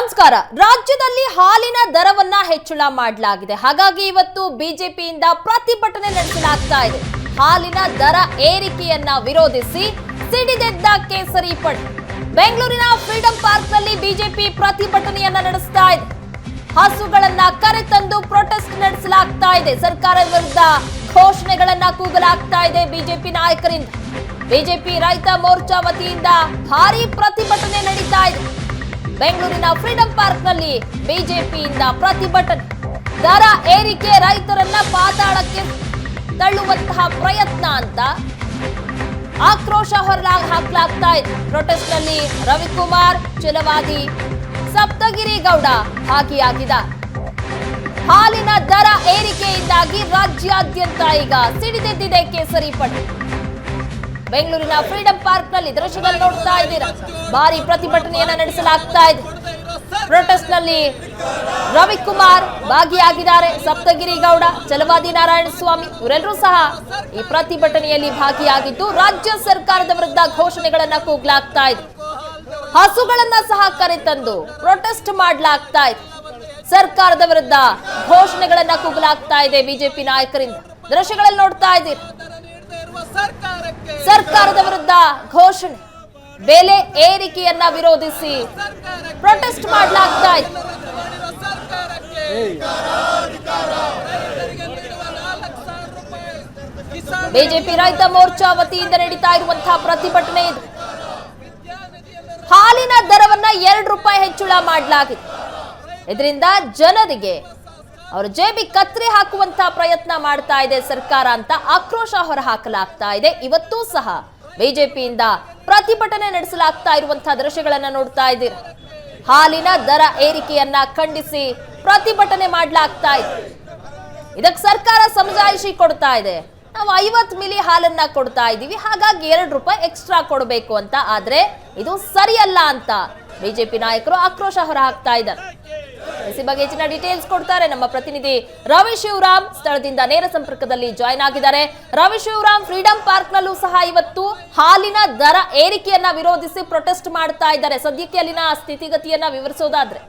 ನಮಸ್ಕಾರ. ರಾಜ್ಯದಲ್ಲಿ ಹಾಲಿನ ದರವನ್ನ ಹೆಚ್ಚಳ ಮಾಡಲಾಗಿದೆ. ಹಾಗಾಗಿ ಇವತ್ತು ಬಿಜೆಪಿಯಿಂದ ಪ್ರತಿಭಟನೆ ನಡೆಸಲಾಗ್ತಾ ಇದೆ. ಹಾಲಿನ ದರ ಏರಿಕೆಯನ್ನ ವಿರೋಧಿಸಿ ಸಿಡಿದೆದ್ದ ಕೇಸರಿ ಪಡೆ. ಬೆಂಗಳೂರಿನ ಫ್ರೀಡಂ ಪಾರ್ಕ್ ನಲ್ಲಿ ಬಿಜೆಪಿ ಪ್ರತಿಭಟನೆಯನ್ನ ನಡೆಸ್ತಾ ಇದೆ. ಹಸುಗಳನ್ನ ಕರೆತಂದು ಪ್ರೊಟೆಸ್ಟ್ ನಡೆಸಲಾಗ್ತಾ ಇದೆ. ಸರ್ಕಾರದ ವಿರುದ್ಧ ಘೋಷಣೆಗಳನ್ನ ಕೂಗಲಾಗ್ತಾ ಇದೆ ಬಿಜೆಪಿ ನಾಯಕರಿಂದ. ಬಿಜೆಪಿ ರೈತ ಮೋರ್ಚಾ ವತಿಯಿಂದ ಭಾರೀ ಪ್ರತಿಭಟನೆ ನಡೀತಾ ಇದೆ. ಬೆಂಗಳೂರಿನ ಫ್ರೀಡಂ ಪಾರ್ಕ್ ನಲ್ಲಿ ಬಿಜೆಪಿಯಿಂದ ಪ್ರತಿಭಟನೆ. ದರ ಏರಿಕೆ ರೈತರನ್ನ ಪಾತಾಳಕ್ಕೆ ತಳ್ಳುವಂತಹ ಪ್ರಯತ್ನ ಅಂತ ಆಕ್ರೋಶ ಹೊರಹಾಕಲಾಗ್ತಾ ಇದೆ. ಪ್ರೊಟೆಸ್ಟ್ ನಲ್ಲಿ ರವಿಕುಮಾರ್, ಛಲವಾದಿ, ಸಪ್ತಗಿರಿ ಗೌಡ ಭಾಗಿಯಾಗಿದ್ದಾರೆ. ಹಾಲಿನ ದರ ಏರಿಕೆಯಿಂದಾಗಿ ರಾಜ್ಯಾದ್ಯಂತ ಈಗ ಸಿಡಿದೆದ್ದಿದೆ ಕೇಸರಿ ಪಡೆ. ಬೆಂಗಳೂರಿನ ಫ್ರೀಡಂ ಪಾರ್ಕ್ ನಲ್ಲಿ ದೃಶ್ಯದಲ್ಲಿ ನೋಡ್ತಾ ಇದ್ದೀರಾ, ಭಾರಿ ಪ್ರತಿಭಟನೆಯನ್ನ ನಡೆಸಲಾಗ್ತಾ ಇದೆ. ಪ್ರೊಟೆಸ್ಟ್ ನಲ್ಲಿ ರವಿಕುಮಾರ್ ಭಾಗಿಯಾಗಿದ್ದಾರೆ, ಸಪ್ತಗಿರಿ ಗೌಡ, ಛಲವಾದಿ ನಾರಾಯಣ ಸ್ವಾಮಿ ಇವರೆಲ್ಲರೂ ಸಹ ಈ ಪ್ರತಿಭಟನೆಯಲ್ಲಿ ಭಾಗಿಯಾಗಿದ್ದು ರಾಜ್ಯ ಸರ್ಕಾರದ ವಿರುದ್ಧ ಘೋಷಣೆಗಳನ್ನ ಕೂಗಲಾಗ್ತಾ ಇದೆ. ಹಸುಗಳನ್ನ ಸಹ ಕರೆತಂದು ಪ್ರೊಟೆಸ್ಟ್ ಮಾಡಲಾಗ್ತಾ ಇದೆ. ಸರ್ಕಾರದ ವಿರುದ್ಧ ಘೋಷಣೆಗಳನ್ನ ಕೂಗಲಾಗ್ತಾ ಇದೆ ಬಿಜೆಪಿ ನಾಯಕರಿಂದ. ದೃಶ್ಯಗಳಲ್ಲಿ ನೋಡ್ತಾ ಇದ್ದೀರಿ, ಸರ್ಕಾರದ ವಿರುದ್ಧ ಘೋಷಣೆ, ಬೆಲೆ ಏರಿಕೆಯನ್ನ ವಿರೋಧಿಸಿ ಪ್ರೊಟೆಸ್ಟ್ ಮಾಡಲಾಗ್ತಾ ಇದೆ. ಬಿಜೆಪಿ ರೈತ ಮೋರ್ಚಾ ವತಿಯಿಂದ ನಡೀತಾ ಇರುವಂತಹ ಪ್ರತಿಭಟನೆ ಇದು. ಹಾಲಿನ ದರವನ್ನ ₹2 ಹೆಚ್ಚಳ ಮಾಡಲಾಗಿದೆ. ಇದರಿಂದ ಜನರಿಗೆ ಅವರ ಜೇಬಿ ಕತ್ತರಿ ಹಾಕುವಂತಹ ಪ್ರಯತ್ನ ಮಾಡ್ತಾ ಇದೆ ಸರ್ಕಾರ ಅಂತ ಆಕ್ರೋಶ ಹೊರಹಾಕಲಾಗ್ತಾ ಇದೆ. ಇವತ್ತೂ ಸಹ ಬಿಜೆಪಿಯಿಂದ ಪ್ರತಿಭಟನೆ ನಡೆಸಲಾಗ್ತಾ ಇರುವಂತಹ ದೃಶ್ಯಗಳನ್ನ ನೋಡ್ತಾ ಇದ್ದೀರಾ. ಹಾಲಿನ ದರ ಏರಿಕೆಯನ್ನ ಖಂಡಿಸಿ ಪ್ರತಿಭಟನೆ ಮಾಡಲಾಗ್ತಾ ಇದೆ. ಇದಕ್ಕೆ ಸರ್ಕಾರ ಸಮಜಾಯಿಷಿ ಕೊಡ್ತಾ ಇದೆ. ನಾವು 50 ಮಿಲಿ ಹಾಲನ್ನ ಕೊಡ್ತಾ ಇದ್ದೀವಿ, ಹಾಗಾಗಿ ₹2 ಎಕ್ಸ್ಟ್ರಾ ಕೊಡಬೇಕು ಅಂತ. ಆದ್ರೆ ಇದು ಸರಿಯಲ್ಲ ಅಂತ ಬಿಜೆಪಿ ನಾಯಕರು ಆಕ್ರೋಶ ಹೊರಹಾಕ್ತಾ ಇದ್ದಾರೆ. ಈ ಬಗ್ಗೆ ಹೆಚ್ಚಿನ ಡೀಟೇಲ್ಸ್ ಕೊಡ್ತಾರೆ ನಮ್ಮ ಪ್ರತಿನಿಧಿ ರವಿ ಶಿವರಾಮ್. ಸ್ಥಳದಿಂದ ನೇರ ಸಂಪರ್ಕದಲ್ಲಿ ಜಾಯ್ನ್ ಆಗಿದ್ದಾರೆ. ರವಿ ಶಿವರಾಮ್, ಫ್ರೀಡಂ ಪಾರ್ಕ್ ನಲ್ಲೂ ಸಹ ಇವತ್ತು ಹಾಲಿನ ದರ ಏರಿಕೆಯನ್ನ ವಿರೋಧಿಸಿ ಪ್ರೊಟೆಸ್ಟ್ ಮಾಡ್ತಾ ಇದ್ದಾರೆ. ಸದ್ಯಕ್ಕೆ ಅಲ್ಲಿನ ಸ್ಥಿತಿಗತಿಯನ್ನ ವಿವರಿಸೋದಾದ್ರೆ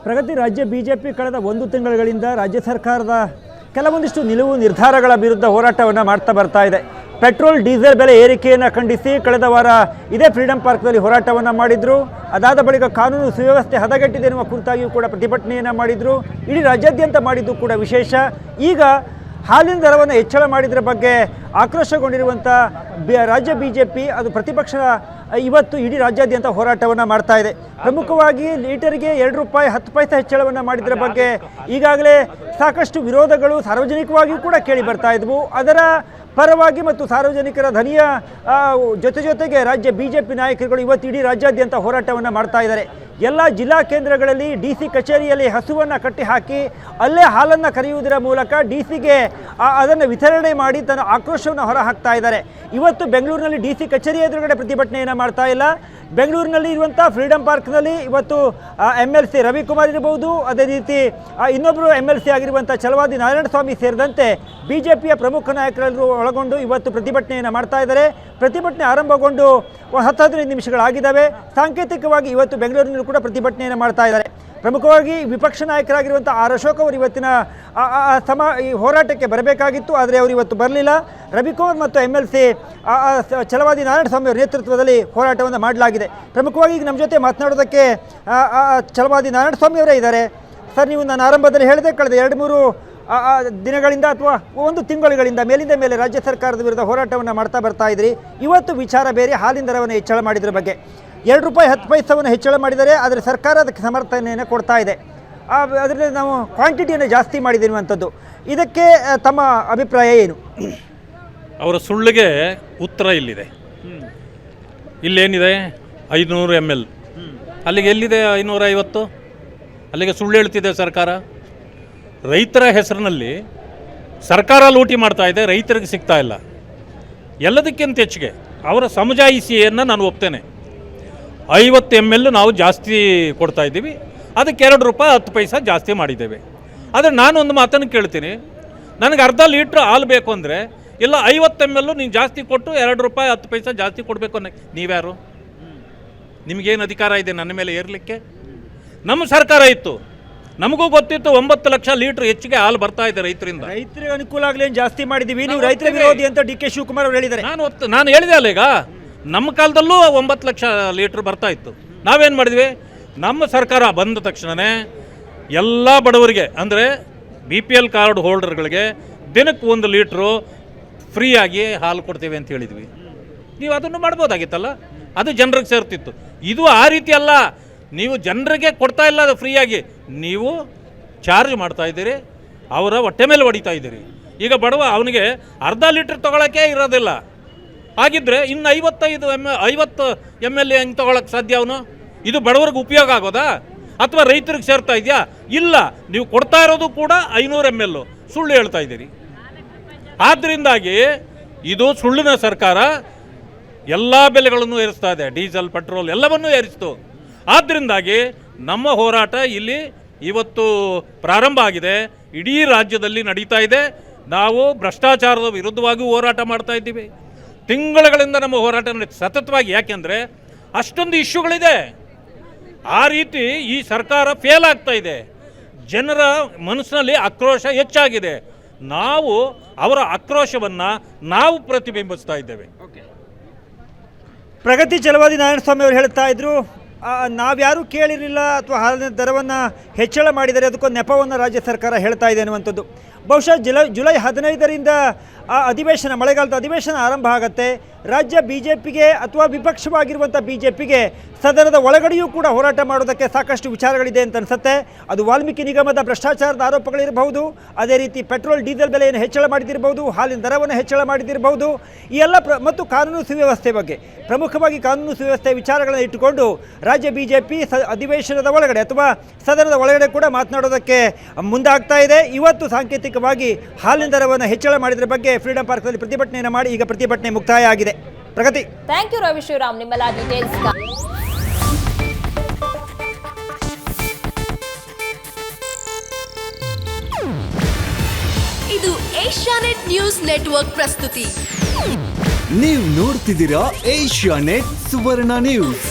ಪ್ರಗತಿ, ರಾಜ್ಯ ಬಿಜೆಪಿ ಕಳೆದ 1 ತಿಂಗಳುಗಳಿಂದ ರಾಜ್ಯ ಸರ್ಕಾರದ ಕೆಲವೊಂದಿಷ್ಟು ನಿಲುವು ನಿರ್ಧಾರಗಳ ವಿರುದ್ಧ ಹೋರಾಟವನ್ನು ಮಾಡ್ತಾ ಬರ್ತಾ ಇದೆ. ಪೆಟ್ರೋಲ್ ಡೀಸೆಲ್ ಬೆಲೆ ಏರಿಕೆಯನ್ನು ಖಂಡಿಸಿ ಕಳೆದ ವಾರ ಇದೇ ಫ್ರೀಡಂ ಪಾರ್ಕ್ನಲ್ಲಿ ಹೋರಾಟವನ್ನು ಮಾಡಿದರು. ಅದಾದ ಬಳಿಕ ಕಾನೂನು ಸುವ್ಯವಸ್ಥೆ ಹದಗೆಟ್ಟಿದೆ ಎನ್ನುವ ಕುರಿತಾಗಿಯೂ ಕೂಡ ಪ್ರತಿಭಟನೆಯನ್ನು ಮಾಡಿದರು. ಇಡೀ ರಾಜ್ಯಾದ್ಯಂತ ಮಾಡಿದ್ದು ಕೂಡ ವಿಶೇಷ. ಈಗ ಹಾಲಿನ ದರವನ್ನು ಹೆಚ್ಚಳ ಮಾಡಿದ್ರ ಬಗ್ಗೆ ಆಕ್ರೋಶಗೊಂಡಿರುವಂಥ ರಾಜ್ಯ ಬಿಜೆಪಿ, ಅದು ಪ್ರತಿಪಕ್ಷ, ಇವತ್ತು ಇಡೀ ರಾಜ್ಯಾದ್ಯಂತ ಹೋರಾಟವನ್ನು ಮಾಡ್ತಾ ಇದೆ. ಪ್ರಮುಖವಾಗಿ ಲೀಟರ್ಗೆ ₹2.10 ಹೆಚ್ಚಳವನ್ನು ಮಾಡಿದ್ರ ಬಗ್ಗೆ ಈಗಾಗಲೇ ಸಾಕಷ್ಟು ವಿರೋಧಗಳು ಸಾರ್ವಜನಿಕವಾಗಿಯೂ ಕೂಡ ಕೇಳಿ ಬರ್ತಾ ಇದ್ವು. ಅದರ ಪರವಾಗಿ ಮತ್ತು ಸಾರ್ವಜನಿಕರ ಧ್ವನಿಯ ಜೊತೆಗೆ ರಾಜ್ಯ ಬಿಜೆಪಿ ನಾಯಕರುಗಳು ಇವತ್ತು ಇಡೀ ರಾಜ್ಯಾದ್ಯಂತ ಹೋರಾಟವನ್ನು ಮಾಡ್ತಾ ಇದ್ದಾರೆ. ಎಲ್ಲ ಜಿಲ್ಲಾ ಕೇಂದ್ರಗಳಲ್ಲಿ DC ಕಚೇರಿಯಲ್ಲಿ ಹಸುವನ್ನು ಕಟ್ಟಿ ಹಾಕಿ ಅಲ್ಲೇ ಹಾಲನ್ನು ಕರೆಯುವುದರ ಮೂಲಕ DCಗೆ ಅದನ್ನು ವಿತರಣೆ ಮಾಡಿ ತನ್ನ ಆಕ್ರೋಶವನ್ನು ಹೊರಹಾಕ್ತಾ ಇದ್ದಾರೆ. ಇವತ್ತು ಬೆಂಗಳೂರಿನಲ್ಲಿ DC ಕಚೇರಿ ಎದುರುಗಡೆ ಪ್ರತಿಭಟನೆಯನ್ನು ಮಾಡ್ತಾ ಇಲ್ಲ. ಬೆಂಗಳೂರಿನಲ್ಲಿ ಇರುವಂಥ ಫ್ರೀಡಂ ಪಾರ್ಕ್ನಲ್ಲಿ ಇವತ್ತು MLC ರವಿಕುಮಾರ್ ಇರಬಹುದು, ಅದೇ ರೀತಿ ಇನ್ನೊಬ್ಬರು MLC ಆಗಿರುವಂಥ ಛಲವಾದಿ ನಾರಾಯಣ ಸ್ವಾಮಿ ಸೇರಿದಂತೆ ಬಿಜೆಪಿಯ ಪ್ರಮುಖ ನಾಯಕರೆಲ್ಲರೂ ಒಳಗೊಂಡು ಇವತ್ತು ಪ್ರತಿಭಟನೆಯನ್ನು ಮಾಡ್ತಾ ಇದ್ದಾರೆ. ಪ್ರತಿಭಟನೆ ಆರಂಭಗೊಂಡು 10-15 ನಿಮಿಷಗಳಾಗಿದ್ದಾವೆ. ಸಾಂಕೇತಿಕವಾಗಿ ಇವತ್ತು ಬೆಂಗಳೂರಿನಲ್ಲಿ ಕೂಡ ಪ್ರತಿಭಟನೆಯನ್ನು ಮಾಡ್ತಾ ಇದ್ದಾರೆ. ಪ್ರಮುಖವಾಗಿ ವಿಪಕ್ಷ ನಾಯಕರಾಗಿರುವಂಥ ಆರ್ ಅಶೋಕ್ ಅವರು ಇವತ್ತಿನ ಈ ಹೋರಾಟಕ್ಕೆ ಬರಬೇಕಾಗಿತ್ತು, ಆದರೆ ಅವರು ಇವತ್ತು ಬರಲಿಲ್ಲ. ರವಿಕುಮಾರ್ ಮತ್ತು MLC ಛಲವಾದಿ ನಾರಾಯಣ ಸ್ವಾಮಿ ಅವರ ನೇತೃತ್ವದಲ್ಲಿ ಹೋರಾಟವನ್ನು ಮಾಡಲಾಗಿದೆ. ಪ್ರಮುಖವಾಗಿ ಈಗ ನಮ್ಮ ಜೊತೆ ಮಾತನಾಡೋದಕ್ಕೆ ಛಲವಾದಿ ನಾರಾಯಣ ಸ್ವಾಮಿ ಅವರೇ ಇದ್ದಾರೆ. ಸರ್, ನೀವು ನಾನು ಆರಂಭದಲ್ಲಿ ಹೇಳಿದೆ, ಕಳೆದ 2-3 ದಿನಗಳಿಂದ ಅಥವಾ 1 ತಿಂಗಳುಗಳಿಂದ ಮೇಲಿಂದ ಮೇಲೆ ರಾಜ್ಯ ಸರ್ಕಾರದ ವಿರುದ್ಧ ಹೋರಾಟವನ್ನು ಮಾಡ್ತಾ ಬರ್ತಾ ಇದ್ರಿ. ಇವತ್ತು ವಿಚಾರ ಬೇರೆ, ಹಾಲಿನ ದರವನ್ನು ಹೆಚ್ಚಳ ಮಾಡಿದ್ರ ಬಗ್ಗೆ ₹2.10 ಹೆಚ್ಚಳ ಮಾಡಿದ್ದಾರೆ. ಆದರೆ ಸರ್ಕಾರ ಅದಕ್ಕೆ ಸಮರ್ಥನೆಯನ್ನು ಕೊಡ್ತಾ ಇದೆ. ಅದರಲ್ಲಿ ನಾವು ಕ್ವಾಂಟಿಟಿಯನ್ನು ಜಾಸ್ತಿ ಮಾಡಿದಿರುವಂಥದ್ದು. ಇದಕ್ಕೆ ತಮ್ಮ ಅಭಿಪ್ರಾಯ ಏನು? ಅವರ ಸುಳ್ಳಿಗೆ ಉತ್ತರ ಇಲ್ಲಿದೆ. ಇಲ್ಲೇನಿದೆ 500 ml, ಅಲ್ಲಿಗೆ ಎಲ್ಲಿದೆ 550? ಅಲ್ಲಿಗೆ ಸುಳ್ಳು ಹೇಳ್ತಿದೆ ಸರ್ಕಾರ. ರೈತರ ಹೆಸರಿನಲ್ಲಿ ಸರ್ಕಾರ ಲೂಟಿ ಮಾಡ್ತಾ ಇದೆ, ರೈತರಿಗೆ ಸಿಗ್ತಾ ಇಲ್ಲ. ಎಲ್ಲದಕ್ಕಿಂತ ಹೆಚ್ಚಿಗೆ ಅವರ ಸಮಜಾಯಿಷಿಯನ್ನು ನಾನು ಒಪ್ತೇನೆ. 50 ml ನಾವು ಜಾಸ್ತಿ ಕೊಡ್ತಾ ಇದ್ದೀವಿ, ಅದಕ್ಕೆ ₹2.10 ಜಾಸ್ತಿ ಮಾಡಿದ್ದೇವೆ. ಆದರೆ ನಾನೊಂದು ಮಾತನ್ನು ಕೇಳ್ತೀನಿ, ನನಗೆ ಅರ್ಧ ಲೀಟ್ರ್ ಹಾಲು ಬೇಕು ಅಂದರೆ ಇಲ್ಲ 50 ml ನೀವು ಜಾಸ್ತಿ ಕೊಟ್ಟು 2 ರೂಪಾಯಿ 10 ಪೈಸೆ ಜಾಸ್ತಿ ಕೊಡಬೇಕು ಅನ್ನೋಕ್ಕೆ ನೀವ್ಯಾರು? ನಿಮಗೇನು ಅಧಿಕಾರ ಇದೆ ನನ್ನ ಮೇಲೆ ಏರಲಿಕ್ಕೆ? ನಮ್ಮ ಸರ್ಕಾರ ಇತ್ತು, ನಮಗೂ ಗೊತ್ತಿತ್ತು 9 ಲಕ್ಷ ಲೀಟ್ರ್ ಹೆಚ್ಚಿಗೆ ಹಾಲು ಬರ್ತಾ ಇದೆ ರೈತರಿಂದ. ರೈತರಿಗೆ ಅನುಕೂಲ ಆಗಲಿ ಜಾಸ್ತಿ ಮಾಡಿದ್ದೀವಿ, ನೀವು ರೈತರ ವಿರೋಧಿ ಅಂತ ಡಿ ಕೆ ಶಿವಕುಮಾರ್ ಅವರು ಹೇಳಿದ್ದಾರೆ. ನಾನು ಹೇಳಿದೆ ಅಲ್ಲ, ಈಗ ನಮ್ಮ ಕಾಲದಲ್ಲೂ 9 ಲಕ್ಷ ಲೀಟ್ರ್ ಬರ್ತಾ ಇತ್ತು. ನಾವೇನು ಮಾಡಿದ್ವಿ? ನಮ್ಮ ಸರ್ಕಾರ ಬಂದ ತಕ್ಷಣವೇ ಎಲ್ಲ ಬಡವರಿಗೆ ಅಂದರೆ BPL ಕಾರ್ಡ್ ಹೋಲ್ಡರ್ಗಳಿಗೆ ದಿನಕ್ಕೆ 1 ಲೀಟ್ರು ಫ್ರೀಯಾಗಿ ಹಾಲು ಕೊಡ್ತೇವೆ ಅಂತ ಹೇಳಿದ್ವಿ. ನೀವು ಅದನ್ನು ಮಾಡ್ಬೋದಾಗಿತ್ತಲ್ಲ, ಅದು ಜನರಿಗೆ ಸೇರ್ತಿತ್ತು. ಇದು ಆ ರೀತಿ ಅಲ್ಲ, ನೀವು ಜನರಿಗೆ ಕೊಡ್ತಾ ಇಲ್ಲ ಅದು ಫ್ರೀಯಾಗಿ, ನೀವು ಚಾರ್ಜ್ ಮಾಡ್ತಾ ಇದ್ದೀರಿ, ಅವರ ಹೊಟ್ಟೆ ಮೇಲೆ ಹೊಡಿತಾ ಇದ್ದೀರಿ. ಈಗ ಬಡವ ಅವನಿಗೆ ಅರ್ಧ ಲೀಟ್ರ್ ತೊಗೊಳಕ್ಕೆ ಇರೋದಿಲ್ಲ, ಹಾಗಿದ್ರೆ ಇನ್ನು 50 ml ಹೆಂಗೆ ತೊಗೊಳಕ್ಕೆ ಸಾಧ್ಯ ಅವನು? ಇದು ಬಡವರಿಗೆ ಉಪಯೋಗ ಆಗೋದಾ ಅಥವಾ ರೈತರಿಗೆ ಸೇರ್ತಾ ಇದೆಯಾ? ಇಲ್ಲ, ನೀವು ಕೊಡ್ತಾ ಇರೋದು ಕೂಡ 500 ml ಸುಳ್ಳು ಹೇಳ್ತಾ ಇದ್ದೀರಿ. ಆದ್ದರಿಂದಾಗಿ ಇದು ಸುಳ್ಳಿನ ಸರ್ಕಾರ. ಎಲ್ಲ ಬೆಲೆಗಳನ್ನು ಏರಿಸ್ತಾ ಇದೆ, ಡೀಸೆಲ್ ಪೆಟ್ರೋಲ್ ಎಲ್ಲವನ್ನೂ ಏರಿಸ್ತು. ಆದ್ದರಿಂದಾಗಿ ನಮ್ಮ ಹೋರಾಟ ಇಲ್ಲಿ ಇವತ್ತು ಪ್ರಾರಂಭ ಆಗಿದೆ, ಇಡೀ ರಾಜ್ಯದಲ್ಲಿ ನಡೀತಾ ಇದೆ. ನಾವು ಭ್ರಷ್ಟಾಚಾರದ ವಿರುದ್ಧವಾಗಿ ಹೋರಾಟ ಮಾಡ್ತಾ ಇದ್ದೀವಿ. ತಿಂಗಳುಗಳಿಂದ ನಮ್ಮ ಹೋರಾಟ ಸತತವಾಗಿ, ಯಾಕೆಂದರೆ ಅಷ್ಟೊಂದು ಇಶ್ಯೂಗಳಿದೆ. ಆ ರೀತಿ ಈ ಸರ್ಕಾರ ಫೇಲ್ ಆಗ್ತಾ ಇದೆ, ಜನರ ಮನಸ್ಸಿನಲ್ಲಿ ಆಕ್ರೋಶ ಹೆಚ್ಚಾಗಿದೆ. ನಾವು ಅವರ ಆಕ್ರೋಶವನ್ನು ನಾವು ಪ್ರತಿಬಿಂಬಿಸ್ತಾ ಇದ್ದೇವೆ. ಪ್ರಗತಿ ಛಲವಾದಿ ನಾರಾಯಣಸ್ವಾಮಿ ಅವರು ಹೇಳ್ತಾ ಇದ್ರು, ನಾವ್ಯಾರೂ ಕೇಳಿರಲಿಲ್ಲ ಅಥವಾ ಹಾಲಿನ ದರವನ್ನು ಹೆಚ್ಚಳ ಮಾಡಿದರೆ ಅದಕ್ಕೊಂದು ನೆಪವನ್ನು ರಾಜ್ಯ ಸರ್ಕಾರ ಹೇಳ್ತಾ ಇದೆ ಅನ್ನುವಂಥದ್ದು. ಬಹುಶಃ ಜುಲೈ 15ರಿಂದ ಅಧಿವೇಶನ, ಮಳೆಗಾಲದ ಅಧಿವೇಶನ ಆರಂಭ ಆಗುತ್ತೆ. ರಾಜ್ಯ BJPಗೆ ಅಥವಾ ವಿಪಕ್ಷವಾಗಿರುವಂಥ BJPಗೆ ಸದನದ ಒಳಗಡೆಯೂ ಕೂಡ ಹೋರಾಟ ಮಾಡೋದಕ್ಕೆ ಸಾಕಷ್ಟು ವಿಚಾರಗಳಿದೆ ಅಂತ ಅನಿಸುತ್ತೆ. ಅದು ವಾಲ್ಮೀಕಿ ನಿಗಮದ ಭ್ರಷ್ಟಾಚಾರದ ಆರೋಪಗಳಿರಬಹುದು, ಅದೇ ರೀತಿ ಪೆಟ್ರೋಲ್ ಡೀಸೆಲ್ ಬೆಲೆಯನ್ನು ಹೆಚ್ಚಳ ಮಾಡಿದಿರಬಹುದು, ಹಾಲಿನ ದರವನ್ನು ಹೆಚ್ಚಳ ಮಾಡಿದಿರಬಹುದು. ಈ ಎಲ್ಲ ಮತ್ತು ಕಾನೂನು ಸುವ್ಯವಸ್ಥೆ ಬಗ್ಗೆ, ಪ್ರಮುಖವಾಗಿ ಕಾನೂನು ಸುವ್ಯವಸ್ಥೆ ವಿಚಾರಗಳನ್ನು ಇಟ್ಟುಕೊಂಡು ರಾಜ್ಯ BJP ಅಧಿವೇಶನದ ಒಳಗಡೆ ಅಥವಾ ಸದನದ ಒಳಗಡೆ ಕೂಡ ಮಾತನಾಡೋದಕ್ಕೆ ಮುಂದಾಗ್ತಾ ಇದೆ. ಇವತ್ತು ಸಾಂಕೇತಿಕವಾಗಿ ಹಾಲಿನ ದರವನ್ನು ಹೆಚ್ಚಳ ಮಾಡಿದ್ರ ಬಗ್ಗೆ ಫ್ರೀಡಂ ಪಾರ್ಕ್ನಲ್ಲಿ ಪ್ರತಿಭಟನೆಯನ್ನು ಮಾಡಿ ಈಗ ಪ್ರತಿಭಟನೆ ಮುಕ್ತಾಯ ಆಗಿದೆ. ಪ್ರಗತಿ, ಥ್ಯಾಂಕ್ ಯು ರವಿ ಶ್ರೀರಾಮ್, ನಿಮ್ಮೆಲ್ಲ ಡೀಟೇಲ್ಸ್. ಇದು ಏಷ್ಯಾನೆಟ್ ನ್ಯೂಸ್ ನೆಟ್ವರ್ಕ್ ಪ್ರಸ್ತುತಿ. ನೀವು ನೋಡ್ತಿದ್ದೀರಾ ಏಷ್ಯಾನೆಟ್ ಸುವರ್ಣ ನ್ಯೂಸ್.